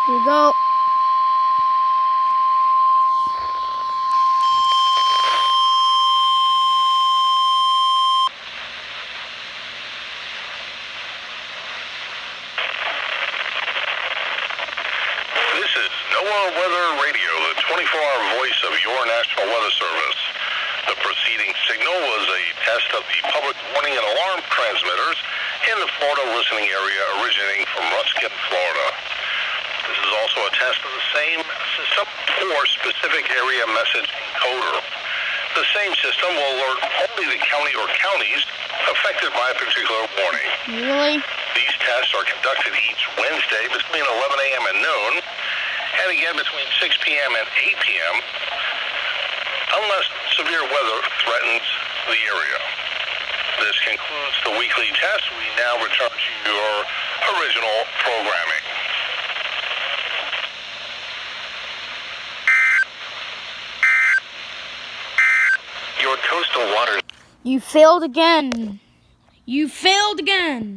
Here we go. This is NOAA Weather Radio, the 24-hour voice of your National Weather Service. The preceding signal was a test of the public warning and alarm transmitters in the Florida listening area originating from Ruskin, Florida. This is also a test of the same system for specific area message encoder. The same system will alert only the county or counties affected by a particular warning. Really? These tests are conducted each Wednesday between 11 a.m. and noon, and again between 6 p.m. and 8 p.m., unless severe weather threatens the area. This concludes the weekly test. We now return to your original programming. Your coastal waters. You failed again. You failed again.